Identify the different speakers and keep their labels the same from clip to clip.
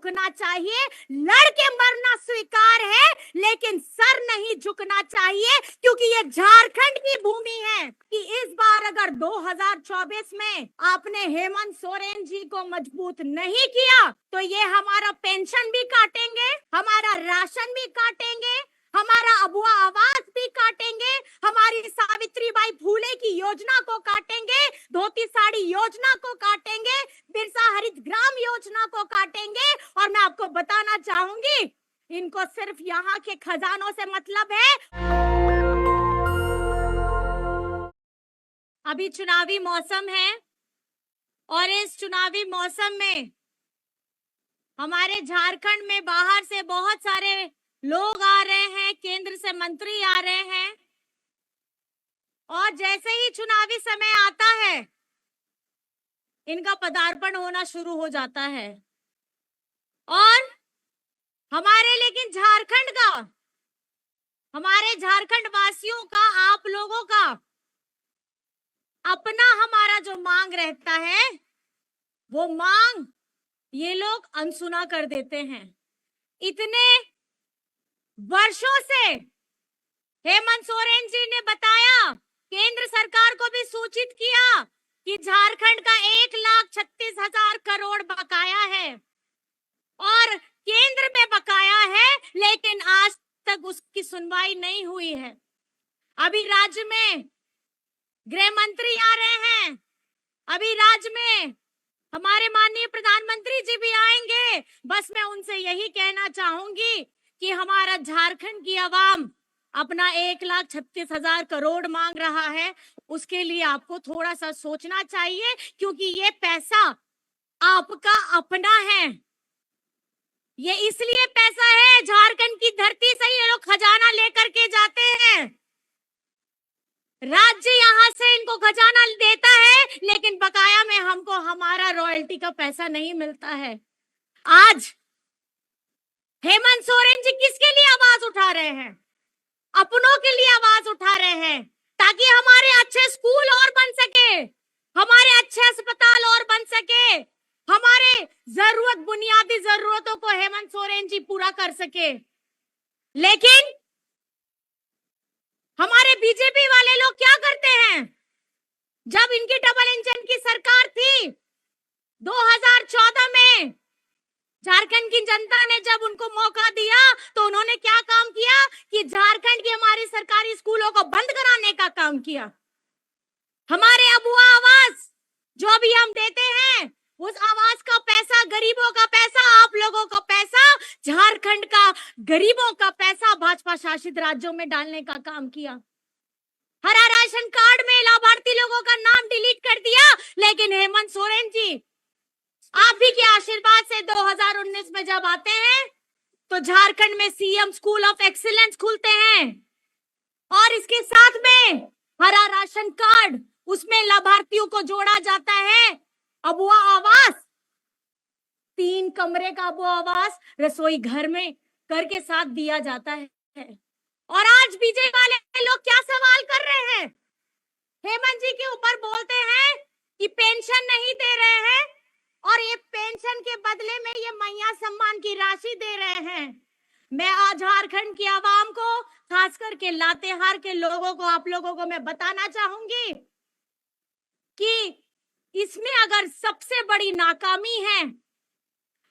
Speaker 1: झुकना चाहिए, लड़के मरना स्वीकार है, लेकिन सर नहीं झुकना चाहिए, क्योंकि ये झारखंड की भूमि है। कि इस बार अगर 2024 में आपने हेमंत सोरेन जी को मजबूत नहीं किया तो ये हमारा पेंशन भी काटेंगे, हमारा राशन भी काटेंगे, हमारा अबुआ आवास भी काटेंगे, हमारी सावित्रीबाई फूले की योजना को काटेंगे, धोती साड़ी योजना को काटेंगे, बिरसा हरित ग्राम योजना को काटेंगे। और मैं आपको बताना चाहूंगी, इनको सिर्फ यहाँ के खजानों से मतलब है। अभी चुनावी मौसम है और इस चुनावी मौसम में हमारे झारखंड में बाहर से बहुत सारे लोग आ रहे हैं, केंद्र से मंत्री आ रहे हैं, और जैसे ही चुनावी समय आता है इनका पदार्पण होना शुरू हो जाता है। और लेकिन झारखंड का, हमारे झारखंड वासियों का, आप लोगों का अपना हमारा जो मांग रहता है वो मांग ये लोग अनसुना कर देते हैं। इतने वर्षों से हेमंत सोरेन जी ने बताया, केंद्र सरकार को भी सूचित किया कि झारखंड का 1,36,000 करोड़ बकाया है और केंद्र में बकाया है, लेकिन आज तक उसकी सुनवाई नहीं हुई है। अभी राज्य में गृह मंत्री आ रहे हैं, अभी राज्य में हमारे माननीय प्रधानमंत्री जी भी आएंगे। बस मैं उनसे यही कहना चाहूंगी कि हमारा झारखंड की आवाम अपना 1,36,000 करोड़ मांग रहा है, उसके लिए आपको थोड़ा सा सोचना चाहिए, क्योंकि ये पैसा आपका अपना है। ये इसलिए पैसा है, झारखंड की धरती से ये लोग खजाना लेकर के जाते हैं। राज्य यहाँ से इनको खजाना देता है, लेकिन बकाया में हमको हमारा रॉयल्टी का पैसा नहीं मिलता है। आज हेमंत सोरेन जी किसके लिए आवाज उठा रहे हैं? अपनों के लिए आवाज उठा रहे हैं, ताकि हमारे अच्छे स्कूल और बन सके, हमारे अच्छे अस्पताल और बन सके, हमारे बुनियादी जरूरतों को हेमंत सोरेन जी पूरा कर सके। लेकिन हमारे बीजेपी वाले लोग क्या करते हैं? जब इनकी डबल इंजन की सरकार थी 2014 में, झारखंड की जनता ने जब उनको मौका दिया तो उन्होंने क्या काम किया कि झारखंड की हमारी सरकारी स्कूलों को बंद कराने का काम किया। हमारे अबुआ आवास जो भी हम देते हैं, उस आवास का पैसा, गरीबों का पैसा, आप लोगों का पैसा, झारखंड का गरीबों का पैसा भाजपा शासित राज्यों में डालने का काम किया। हरा राशन कार्ड में लाभार्थी लोगों का नाम डिलीट कर दिया, लेकिन हेमंत सोरेन जी आप ही के आशीर्वाद से 2019 में जब आते हैं तो झारखंड में सीएम स्कूल ऑफ एक्सीलेंस खुलते हैं, और इसके साथ में हरा राशन कार्ड, उसमें लाभार्थियों को जोड़ा जाता है। अबुआ आवास, 3 कमरे का अबुआ आवास रसोई घर में करके साथ दिया जाता है। और आज बीजेपी वाले लोग क्या सवाल कर रहे हैं? हेमंत जी के ऊपर बोलते हैं कि पेंशन नहीं दे रहे हैं, और ये पेंशन के बदले में ये मैया सम्मान की राशि दे रहे हैं। मैं आज झारखंड की आवाम को, खास करके लातेहार के लोगों को, आप लोगों को मैं बताना चाहूंगी कि इसमें अगर सबसे बड़ी नाकामी है,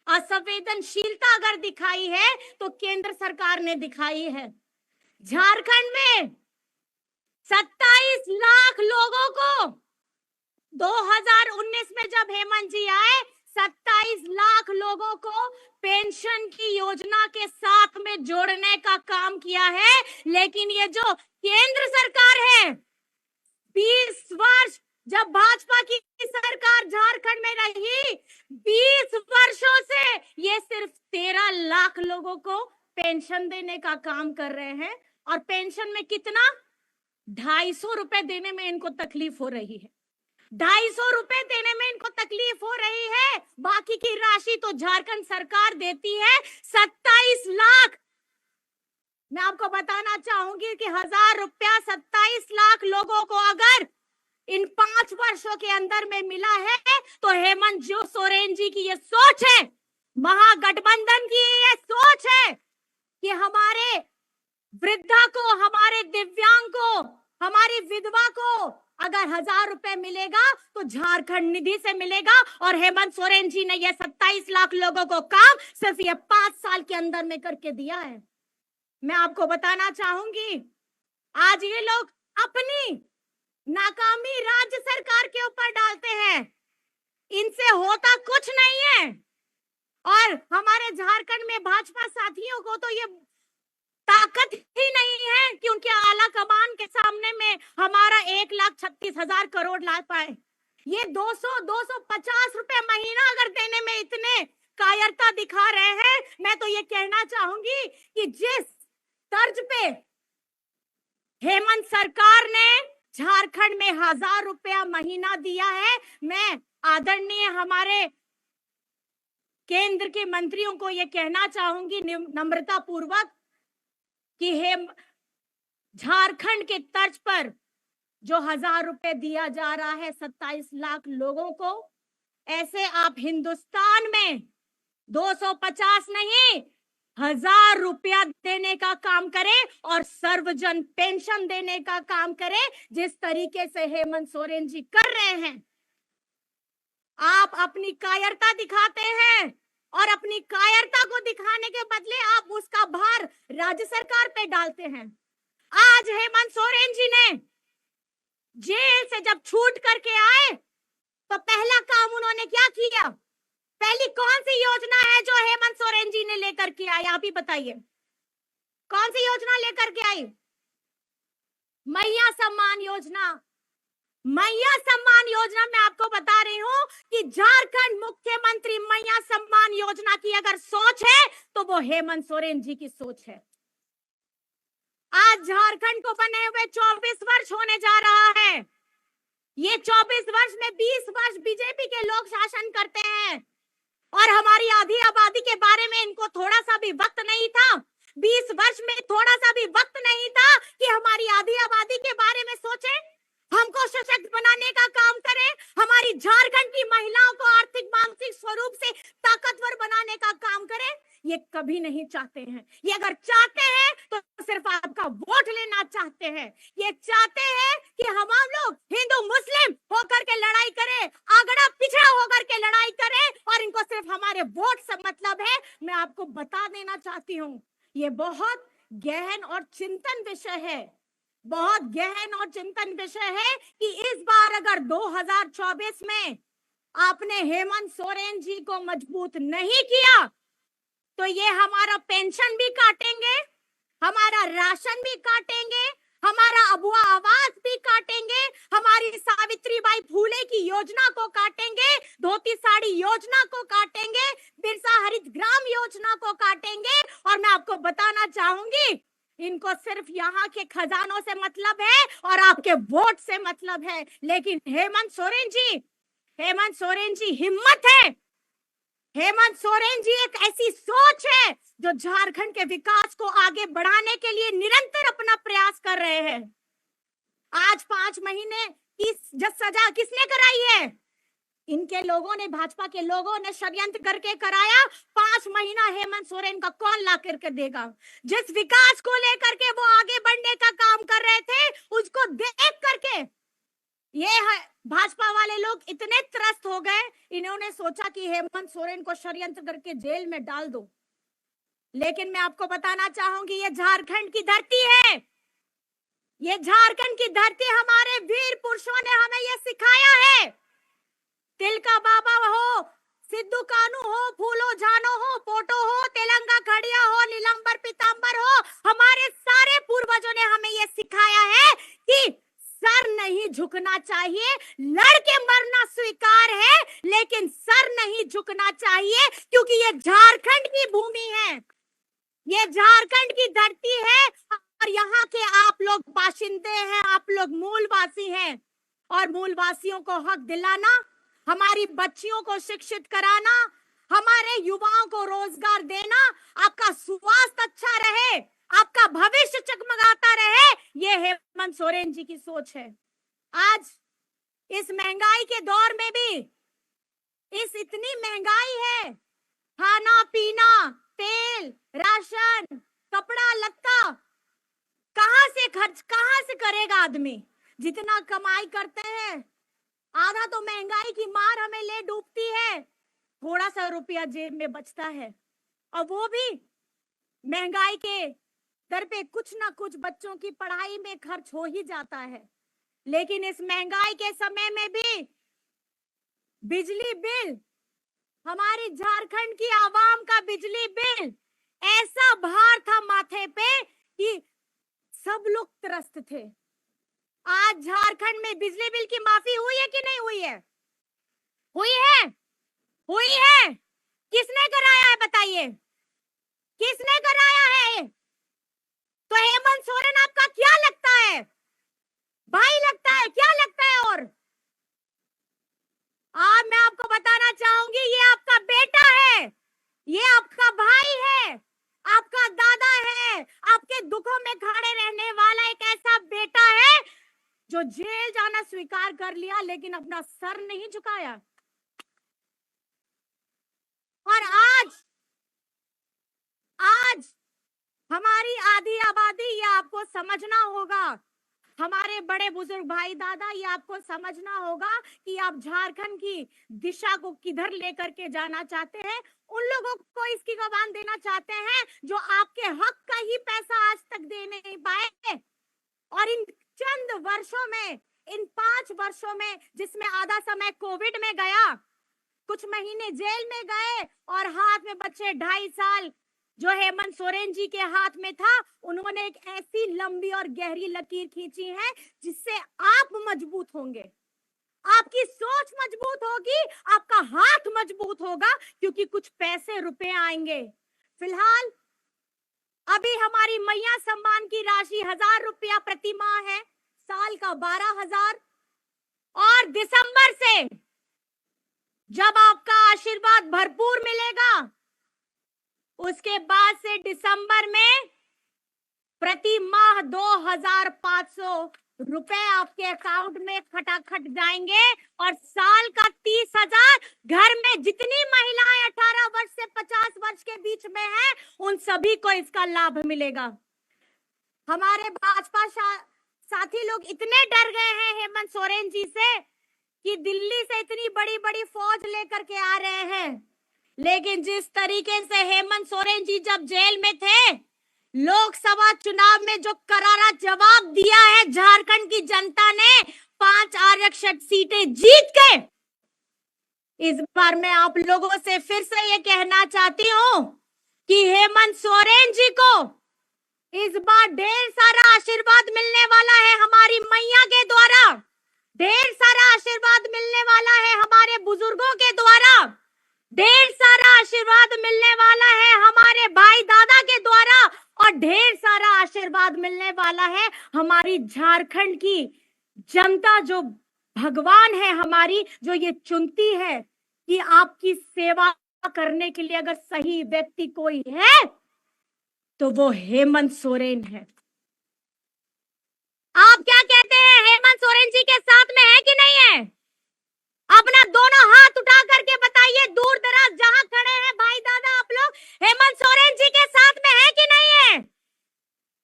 Speaker 1: असंवेदनशीलता अगर दिखाई है, तो केंद्र सरकार ने दिखाई है। झारखंड में 27 लाख लोगों को 2019 में जब हेमंत जी आए, 27 लाख लोगों को पेंशन की योजना के साथ में जोड़ने का काम किया है। लेकिन ये जो केंद्र सरकार है, 20 वर्ष जब भाजपा की सरकार झारखंड में रही, 20 वर्षों से ये सिर्फ 13 लाख लोगों को पेंशन देने का काम कर रहे हैं। और पेंशन में कितना? 250 रुपए देने में इनको तकलीफ हो रही है। 250 रुपए देने में इनको तकलीफ हो रही है। बाकी की राशि तो झारखंड सरकार देती है, 27 लाख। मैं आपको बताना चाहूंगी कि 1000 रुपया 27 लाख लोगों को अगर इन 5 वर्षों के अंदर में मिला है, तो हेमंत सोरेन जी की ये सोच है महागठबंधन की ये सोच है कि हमारे वृद्धा को, हमारे दिव्यांग को, हमारी विधवा को अगर 1000 रुपए मिलेगा तो झारखंड निधि से मिलेगा। और हेमंत सोरेन जी ने ये 27 लाख लोगों को काम सिर्फ ये 5 साल के अंदर में करके दिया है। मैं आपको बताना चाहूंगी, आज ये लोग अपनी नाकामी राज्य सरकार के ऊपर डालते हैं, इनसे होता कुछ नहीं है। और हमारे झारखंड में भाजपा साथियों को तो ये ताकत ही नहीं है कि उनके आला कमान के सामने में हमारा 1,36,000 करोड़ ला पाए। ये 200-250 रुपए महीना अगर देने में इतने कायरता दिखा रहे हैं, मैं तो ये कहना चाहूंगी कि जिस तर्ज पे हेमंत सरकार ने झारखंड में 1000 रुपया महीना दिया है, मैं आदरणीय हमारे केंद्र के मंत्रियों को ये कहना चाहूंगी नम्रता पूर्वक कि झारखंड के तर्ज पर जो 1000 रुपए दिया जा रहा है 27 लाख लोगों को, ऐसे आप हिंदुस्तान में 250 नहीं 1000 रुपया देने का काम करें और सर्वजन पेंशन देने का काम करें, जिस तरीके से हेमंत सोरेन जी कर रहे हैं। आप अपनी कायरता दिखाते हैं और अपनी कायरता को दिखाने के बदले आप उसका भार राज्य सरकार पे डालते हैं। आज हेमंत सोरेन जी ने जेल से जब छूट करके आए तो पहला काम उन्होंने क्या किया? पहली कौन सी योजना है जो हेमंत सोरेन जी ने लेकर के आए? आप ही बताइए, कौन सी योजना लेकर के आई? मैया सम्मान योजना। मैया सम्मान योजना में आपको बता रही हूं कि झारखंड मुख्यमंत्री मैया सम्मान योजना की अगर सोच है तो वो हेमंत सोरेन जी की सोच है। आज झारखंड को बने हुए 24 वर्ष होने जा रहा है। ये 24 वर्ष में 20 वर्ष बीजेपी के लोग शासन करते हैं और हमारी आधी आबादी के बारे में इनको थोड़ा सा भी वक्त नहीं था। 20 वर्ष में थोड़ा सा भी वक्त नहीं था कि हमारी आधी आबादी के बारे में सोचे, हमको सशक्त बनाने का काम करें, हमारी झारखंड की महिलाओं को आर्थिक मानसिक स्वरूप से ताकतवर बनाने का काम करें। ये कभी नहीं चाहते हैं। ये अगर चाहते हैं तो सिर्फ आपका वोट लेना चाहते हैं। ये चाहते हैं कि हम लोग हिंदू मुस्लिम होकर के लड़ाई करें, आगड़ा पिछड़ा होकर के लड़ाई करें और इनको सिर्फ हमारे वोट से मतलब है। मैं आपको बता देना चाहती हूँ, ये बहुत गहन और चिंतन विषय है, बहुत गहन और चिंतन विषय है कि इस बार अगर 2024 में आपने हेमंत सोरेन जी को मजबूत नहीं किया तो ये हमारा पेंशन भी काटेंगे, हमारा राशन भी काटेंगे, हमारा अबुआ आवास भी काटेंगे, हमारी सावित्रीबाई फूले की योजना को काटेंगे, धोती साड़ी योजना को काटेंगे, बिरसा हरित ग्राम योजना को काटेंगे। और मैं आपको बताना चाहूंगी, इनको सिर्फ यहाँ के खजानों से मतलब है और आपके वोट से मतलब है। लेकिन हेमंत सोरेन जी हिम्मत है, हेमंत सोरेन जी एक ऐसी सोच है जो झारखंड के विकास को आगे बढ़ाने के लिए निरंतर अपना प्रयास कर रहे हैं। आज 5 महीने की सजा किसने कराई है? इनके लोगों ने, भाजपा के लोगों ने षड्यंत्र करके कराया। 5 महीना हेमंत सोरेन का कौन ला करके देगा? जिस विकास को लेकर के वो आगे बढ़ने का काम कर रहे थे, उसको देख करके ये भाजपा वाले लोग इतने त्रस्त हो गए, इन्होंने सोचा कि हेमंत सोरेन को षड्यंत्र करके जेल में डाल दो। लेकिन मैं आपको बताना चाहूंगी, ये झारखंड की धरती है, ये झारखंड की धरती, हमारे वीर पुरुषों ने हमें यह सिखाया है। तिलका बाबा हो, सिद्धू कानू हो, फूलो जानो हो, पोटो हो, तेलंगा खड़िया हो, नीलंबर पीतांबर हो, हमारे सारे पूर्वजों ने हमें यह सिखाया है कि सर नहीं झुकना चाहिए, लड़के मरना स्वीकार है लेकिन सर नहीं झुकना चाहिए, क्योंकि ये झारखंड की भूमि है, ये झारखंड की धरती है और यहाँ के आप लोग बाशिंदे हैं, आप लोग मूलवासी हैं। और मूलवासियों को हक दिलाना, हमारी बच्चियों को शिक्षित कराना, हमारे युवाओं को रोजगार देना, आपका स्वास्थ्य अच्छा रहे, आपका भविष्य चमकाता रहे, ये हेमंत सोरेन जी की सोच है। आज इस महंगाई के दौर में भी, इस इतनी महंगाई है, खाना पीना, तेल, राशन, कपड़ा लत्ता कहां से करेगा आदमी? जितना कमाई करते हैं आधा तो महंगाई की मार हमें ले डूबती है, थोड़ा सा रुपया जेब में बचता है, और वो भी महंगाई के दर पे कुछ ना कुछ बच्चों की पढ़ाई में खर्च हो ही जाता है। लेकिन इस महंगाई के समय में भी बिजली बिल, हमारी झारखंड की आवाम का बिजली बिल ऐसा भार था माथे पे कि सब लोग त्रस्त थे। आज झारखंड में बिजली बिल की माफी हुई है कि नहीं हुई है? हुई है, हुई है। किसने कराया है बताइए, किसने कराया है? तो हेमंत सोरेन आपका क्या लगता है? भाई लगता है, क्या लगता है? और आज मैं आपको बताना चाहूंगी, ये आपका बेटा है, ये आपका भाई है, आपका दादा है, आपके दुखों में खड़े रहने वाला एक ऐसा बेटा है जो जेल जाना स्वीकार कर लिया लेकिन अपना सर नहीं झुकाया। और आज हमारी आधी आबादी, ये आपको समझना होगा, हमारे बड़े बुजुर्ग भाई दादा, ये आपको समझना होगा कि आप झारखंड की दिशा को किधर लेकर के जाना चाहते हैं। उन लोगों को इसकी गवाह देना चाहते हैं जो आपके हक का ही पैसा आज तक दे नहीं पाए, और इन चंद वर्षों में, इन 5 वर्षों में, जिसमें आधा समय कोविड में गया, कुछ महीने जेल में गए, और हाथ में बच्चे 2.5 साल जो हेमंत सोरेन जी के हाथ में था, उन्होंने एक ऐसी लंबी और गहरी लकीर खींची है जिससे आप मजबूत होंगे, आपकी सोच मजबूत होगी, आपका हाथ मजबूत होगा, क्योंकि कुछ पैसे रुपए आएंगे। फिलहाल अभी हमारी मैया सम्मान की राशि 1000 रुपया प्रति माह है, साल का 12,000, और दिसंबर से जब आपका आशीर्वाद भरपूर मिलेगा, उसके बाद से दिसंबर में प्रति माह 2,500 रुपए आपके अकाउंट में खटाखट जाएंगे, और साल का 30,000 घर में जितनी महिलाएं 18 वर्ष से 50 वर्ष के बीच में हैं, उन सभी को इसका लाभ मिलेगा। हमारे भाजपा साथी लोग इतने डर गए हैं हेमंत सोरेन जी से कि दिल्ली से इतनी बड़ी बड़ी फौज लेकर के आ रहे हैं, लेकिन जिस तरीके से हेमंत सोरेन जी जब जेल में थे, लोकसभा चुनाव में जो करारा जवाब दिया है झारखंड की जनता ने 5 आरक्षित सीटें जीत के, इस बार मैं आप लोगों से फिर से ये कहना चाहती हूँ कि हेमंत सोरेन जी को इस बार ढेर सारा आशीर्वाद मिलने वाला है हमारी मैया के द्वारा, ढेर सारा आशीर्वाद मिलने वाला है हमारे बुजुर्गों के द्वारा, ढेर सारा आशीर्वाद मिलने वाला है हमारे भाई दादा के द्वारा, और ढेर सारा आशीर्वाद मिलने वाला है हमारी झारखंड की जनता, जो भगवान है हमारी, जो ये चुनती है कि आपकी सेवा करने के लिए अगर सही व्यक्ति कोई है तो वो हेमंत सोरेन है। आप क्या कहते हैं, हेमंत सोरेन जी के साथ में है कि नहीं है? अपना दोनों हाथ उठा करके बताइए, दूर दराज जहां खड़े हैं भाई दादा आप लोग, हेमंत सोरेन जी के साथ में है कि नहीं है?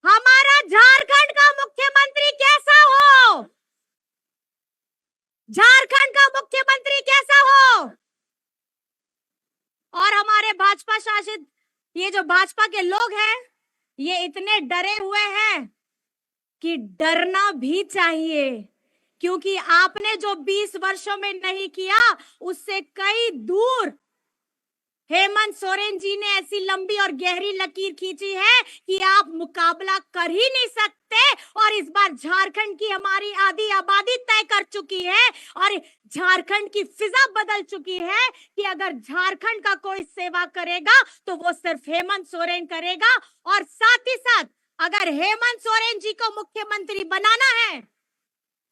Speaker 1: हमारा झारखंड का मुख्यमंत्री कैसा हो, झारखंड का मुख्यमंत्री कैसा हो? और हमारे भाजपा शासित ये जो भाजपा के लोग हैं, ये इतने डरे हुए हैं कि डरना भी चाहिए, क्योंकि आपने जो 20 वर्षों में नहीं किया उससे कई दूर हेमंत सोरेन जी ने ऐसी लंबी और गहरी लकीर खींची है कि आप मुकाबला कर ही नहीं सकते। और इस बार झारखंड की हमारी आधी आबादी तय कर चुकी है, और झारखंड की फिजा बदल चुकी है कि अगर झारखंड का कोई सेवा करेगा तो वो सिर्फ हेमंत सोरेन करेगा। और साथ ही साथ अगर हेमंत सोरेन जी को मुख्यमंत्री बनाना है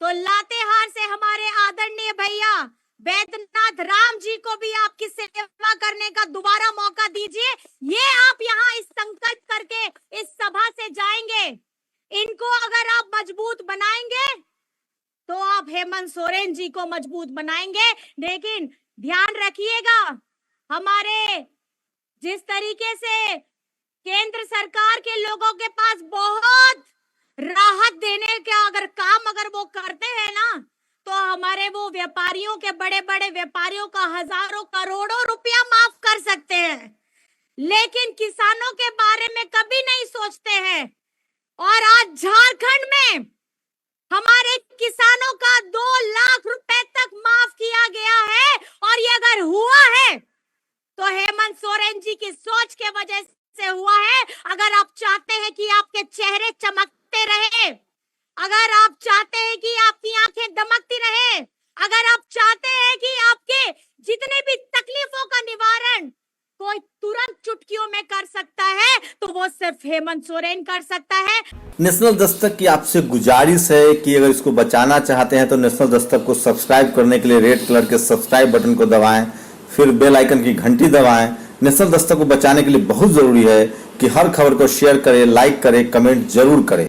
Speaker 1: तो लातेहार से हमारे आदरणीय भैया वैद्यनाथ राम जी को भी आपकी सेवा करने का दोबारा मौका दीजिए। ये आप यहाँ इस संकल्प करके इस सभा से जाएंगे, इनको अगर आप मजबूत बनाएंगे तो आप हेमंत सोरेन जी को मजबूत बनाएंगे। लेकिन ध्यान रखिएगा, हमारे जिस तरीके से केंद्र सरकार के लोगों के पास बहुत राहत देने का अगर वो करते हैं ना, तो हमारे वो व्यापारियों के, बड़े बड़े व्यापारियों का हजारों करोड़ों रुपया माफ कर सकते हैं, लेकिन किसानों के बारे में कभी नहीं सोचते हैं। और आज झारखंड में हमारे किसानों का 2 लाख रुपए तक माफ किया गया है, और ये अगर हुआ है तो हेमंत सोरेन जी की सोच के वजह से हुआ है। अगर आप चाहते हैं कि आपके चेहरे चमकते रहे, अगर आप चाहते हैं कि आपकी आंखें दमकती रहे, अगर आप चाहते हैं कि आपके जितने भी तकलीफों का निवारण कोई तुरंत चुटकियों में कर सकता है, तो वो सिर्फ हेमंत सोरेन कर सकता है।
Speaker 2: नेशनल दस्तक की आपसे गुजारिश है कि अगर इसको बचाना चाहते हैं तो नेशनल दस्तक को सब्सक्राइब करने के लिए रेड कलर के सब्सक्राइब बटन को दबाएं, फिर बेल आइकन की घंटी दबाएं। नेशनल दस्तक को बचाने के लिए बहुत जरूरी है कि हर खबर को शेयर करें, लाइक करें, कमेंट जरूर करें।